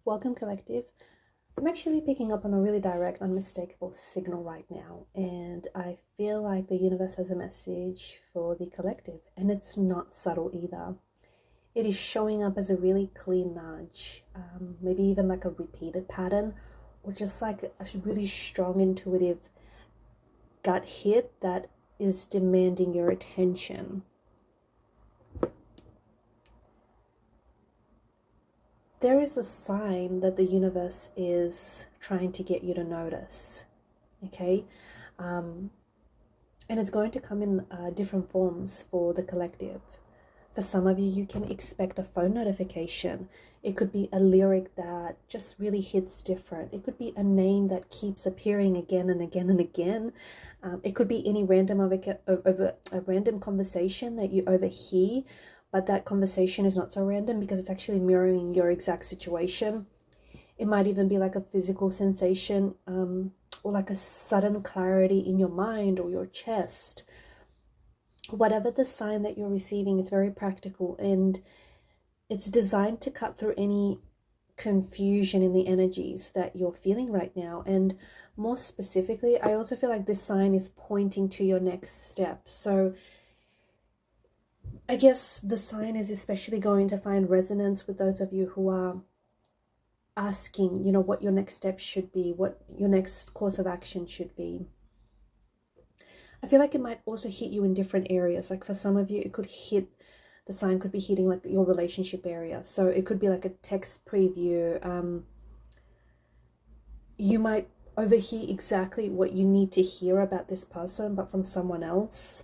Welcome, Collective. I'm actually picking up on a really direct, unmistakable signal right now, and I feel like the universe has a message for the collective, and it's not subtle either. It is showing up as a really clear nudge, maybe even like a repeated pattern, or just like a really strong, intuitive gut hit that is demanding your attention. There is a sign that the universe is trying to get you to notice, okay? And it's going to come in different forms for the collective. For some of you, you can expect a phone notification. It could be a lyric that just really hits different. It could be a name that keeps appearing again and again and again. It could be any random over a random conversation that you overhear, but that conversation is not so random because it's actually mirroring your exact situation. It might even be like a physical sensation, or like a sudden clarity in your mind or your chest. Whatever the sign that you're receiving, it's very practical and it's designed to cut through any confusion in the energies that you're feeling right now. And more specifically, I also feel like this sign is pointing to your next step. So I guess the sign is especially going to find resonance with those of you who are asking, what your next step should be, what your next course of action should be. I feel like it might also hit you in different areas. Like for some of you, the sign could be hitting like your relationship area. So it could be like a text preview. You might overhear exactly what you need to hear about this person, but from someone else.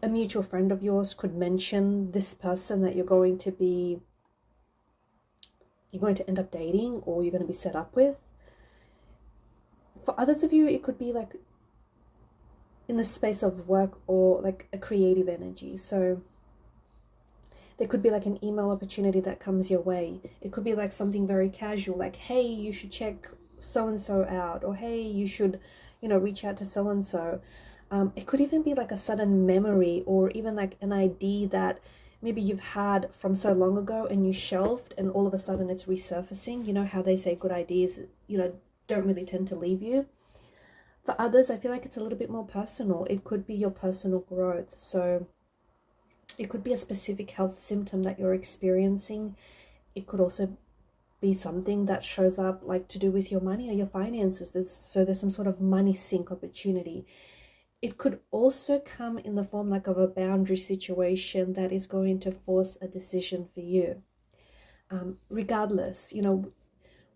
A mutual friend of yours could mention this person that you're going to end up dating, or you're going to be set up with. For others of you, it could be like in the space of work or like a creative energy. So there could be like an email opportunity that comes your way. It could be like something very casual, like, hey, you should check so-and-so out, or hey, you should, reach out to so-and-so. It could even be like a sudden memory, or even like an idea that maybe you've had from so long ago and you shelved, and all of a sudden it's resurfacing. You know how they say good ideas, don't really tend to leave you. For others, I feel like it's a little bit more personal. It could be your personal growth. So it could be a specific health symptom that you're experiencing. It could also be something that shows up like to do with your money or your finances. There's some sort of money sink opportunity. It could also come in the form like of a boundary situation that is going to force a decision for you. Regardless,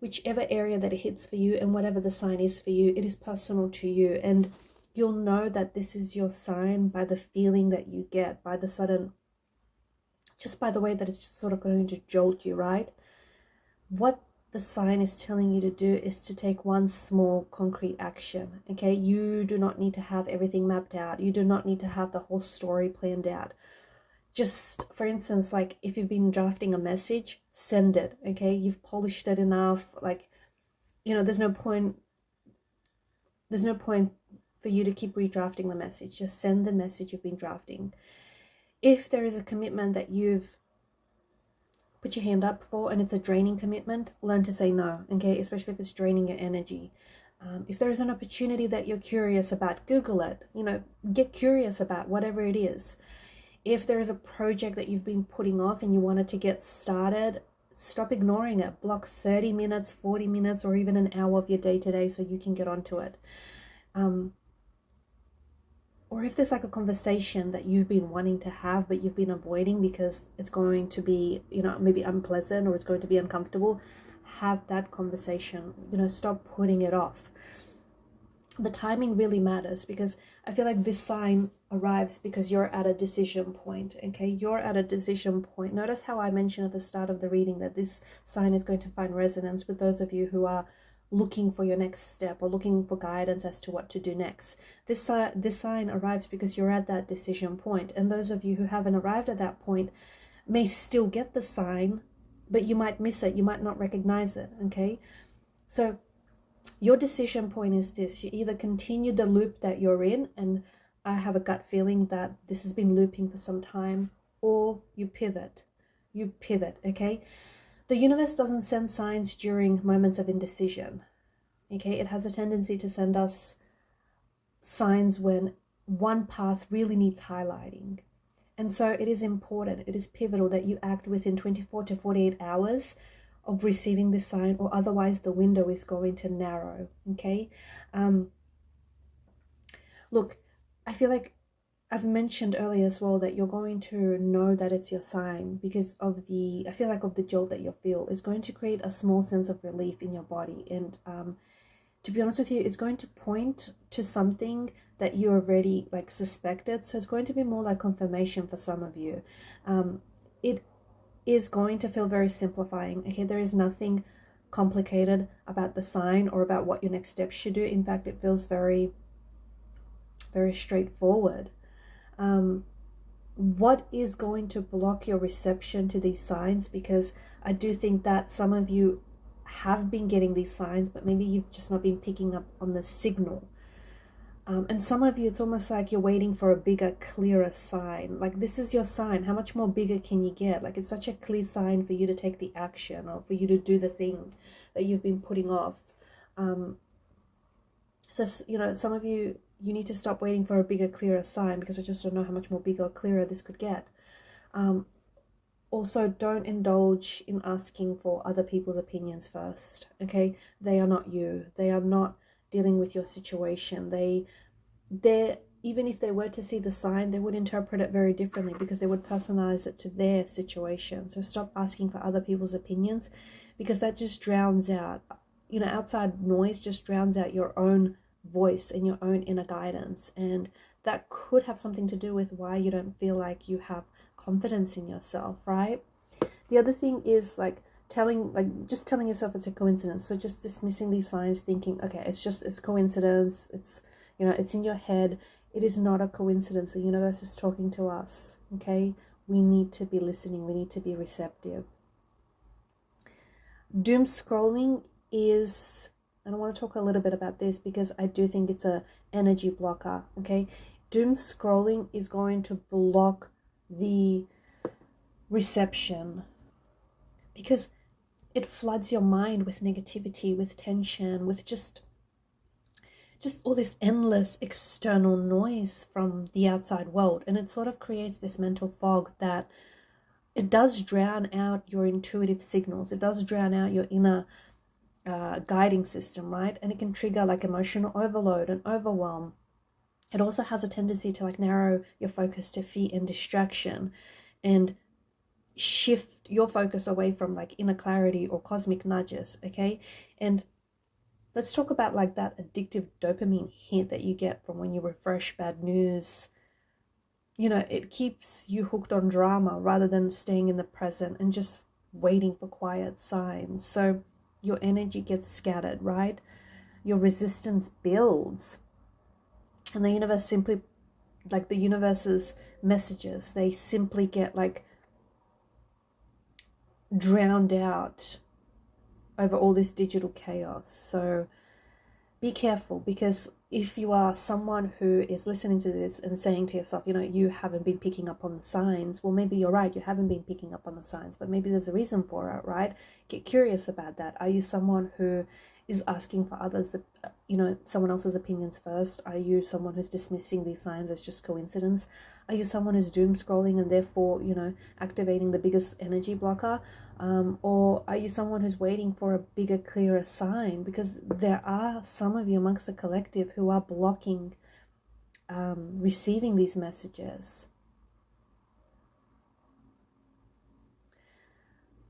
whichever area that it hits for you and whatever the sign is for you, it is personal to you. And you'll know that this is your sign by the feeling that you get, by the sudden, just by the way that it's just sort of going to jolt you, right? What the sign is telling you to do is to take one small concrete action, okay? You do not need to have everything mapped out. You do not need to have the whole story planned out. Just, for instance, like if you've been drafting a message, send it, okay? You've polished it enough, like, there's no point for you to keep redrafting the message. Just send the message you've been drafting. If there is a commitment that you've put your hand up for and it's a draining commitment, learn to say no, okay? Especially if it's draining your energy. If there is an opportunity that you're curious about, Google it. Get curious about whatever it is. If there is a project that you've been putting off and you wanted to get started, stop ignoring it. Block 30 minutes, 40 minutes, or even an hour of your day today so you can get onto it. Or if there's like a conversation that you've been wanting to have but you've been avoiding because it's going to be, maybe unpleasant or it's going to be uncomfortable, have that conversation. Stop putting it off. The timing really matters, because I feel like this sign arrives because you're at a decision point, okay? You're at a decision point. Notice how I mentioned at the start of the reading that this sign is going to find resonance with those of you who are looking for your next step or looking for guidance as to what to do next. This sign arrives because you're at that decision point, and those of you who haven't arrived at that point may still get the sign, but you might miss it. You might not recognize it, okay? So your decision point is this. You either continue the loop that you're in, and I have a gut feeling that this has been looping for some time, or you pivot. Okay? The universe doesn't send signs during moments of indecision. Okay, it has a tendency to send us signs when one path really needs highlighting. And so it is important, it is pivotal that you act within 24 to 48 hours of receiving this sign, or otherwise the window is going to narrow. Okay. Look, I feel like I've mentioned earlier as well that you're going to know that it's your sign because of the, I feel like of the jolt that you'll feel is going to create a small sense of relief in your body. And to be honest with you, it's going to point to something that you already like suspected. So it's going to be more like confirmation for some of you. It is going to feel very simplifying. Okay, there is nothing complicated about the sign or about what your next steps should do. In fact, it feels very, very straightforward. What is going to block your reception to these signs? Because I do think that some of you have been getting these signs, but maybe you've just not been picking up on the signal. And some of you, it's almost like you're waiting for a bigger, clearer sign. Like, this is your sign. How much more bigger can you get? Like, it's such a clear sign for you to take the action or for you to do the thing that you've been putting off. So, you know, some of you, you need to stop waiting for a bigger, clearer sign, because I just don't know how much more bigger or clearer this could get. Also, don't indulge in asking for other people's opinions first, okay? They are not you. They are not dealing with your situation. They're even if they were to see the sign, they would interpret it very differently because they would personalize it to their situation. So stop asking for other people's opinions, because that just drowns out, you know, outside noise just drowns out your own voice and your own inner guidance. And that could have something to do with why you don't feel like you have confidence in yourself, right? The other thing is just telling yourself it's a coincidence. So just dismissing these signs, thinking, okay, it's coincidence. It's, you know, it's in your head. It is not a coincidence. The universe is talking to us, okay? We need to be listening. We need to be receptive. Doom scrolling is, and I want to talk a little bit about this because I do think it's a energy blocker, okay? Doom scrolling is going to block the reception because it floods your mind with negativity, with tension, with just all this endless external noise from the outside world. And it sort of creates this mental fog that it does drown out your intuitive signals. It does drown out your inner guiding system, right? And it can trigger like emotional overload and overwhelm. It also has a tendency to like narrow your focus to fear and distraction and shift your focus away from like inner clarity or cosmic nudges, okay? And let's talk about like that addictive dopamine hit that you get from when you refresh bad news. You know, it keeps you hooked on drama rather than staying in the present and just waiting for quiet signs. So your energy gets scattered, right? Your resistance builds. And the universe simply, like the universe's messages, they simply get like drowned out over all this digital chaos. So be careful, because if you are someone who is listening to this and saying to yourself, you know, you haven't been picking up on the signs, well, maybe you're right, you haven't been picking up on the signs, but maybe there's a reason for it, right? Get curious about that. Are you someone who is asking for others, you know, someone else's opinions first? Are you someone who's dismissing these signs as just coincidence? Are you someone who's doom scrolling and therefore, you know, activating the biggest energy blocker? Or are you someone who's waiting for a bigger, clearer sign? Because there are some of you amongst the collective who are blocking receiving these messages.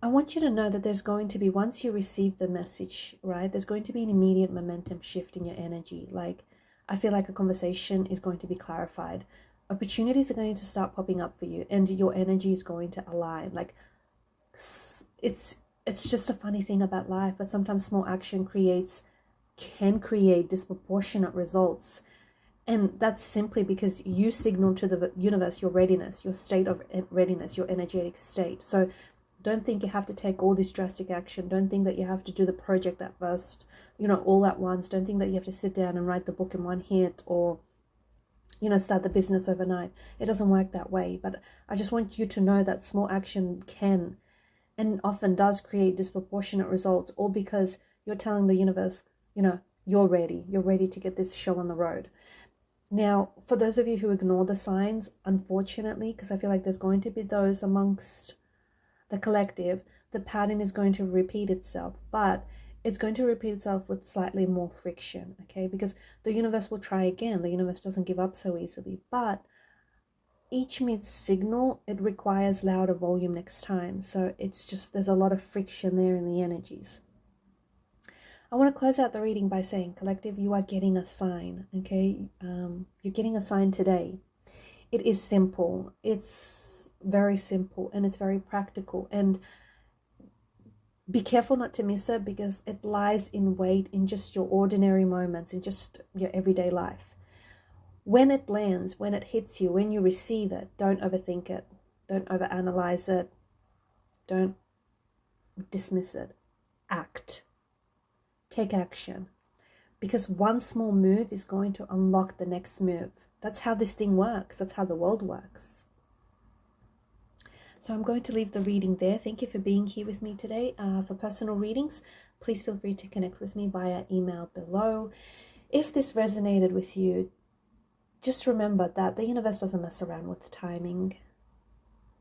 I want you to know that there's going to be, once you receive the message, right, there's going to be an immediate momentum shift in your energy. Like, I feel like a conversation is going to be clarified. Opportunities are going to start popping up for you, and your energy is going to align. Like, it's just a funny thing about life, but sometimes small action can create disproportionate results. And that's simply because you signal to the universe your readiness, your state of readiness, your energetic state. So don't think you have to take all this drastic action. Don't think that you have to do the project at first, you know, all at once. Don't think that you have to sit down and write the book in one hit, or, you know, start the business overnight. It doesn't work that way. But I just want you to know that small action can and often does create disproportionate results, all because you're telling the universe, you're ready to get this show on the road. Now, for those of you who ignore the signs, unfortunately, because I feel like there's going to be those amongst the collective, the pattern is going to repeat itself, but it's going to repeat itself with slightly more friction, okay? Because the universe will try again. The universe doesn't give up so easily, but each missed signal, it requires louder volume next time. So it's just, there's a lot of friction there in the energies. I want to close out the reading by saying, collective, you are getting a sign, okay? You're getting a sign today. It is simple. It's very simple and it's very practical. And be careful not to miss it, because it lies in wait in just your ordinary moments, in just your everyday life. When it lands, when it hits you, when you receive it, don't overthink it. Don't overanalyze it. Don't dismiss it. Act. Take action, because one small move is going to unlock the next move. That's how this thing works. That's how the world works. So I'm going to leave the reading there. Thank you for being here with me today. For personal readings, please feel free to connect with me via email below. If this resonated with you, just remember that the universe doesn't mess around with timing.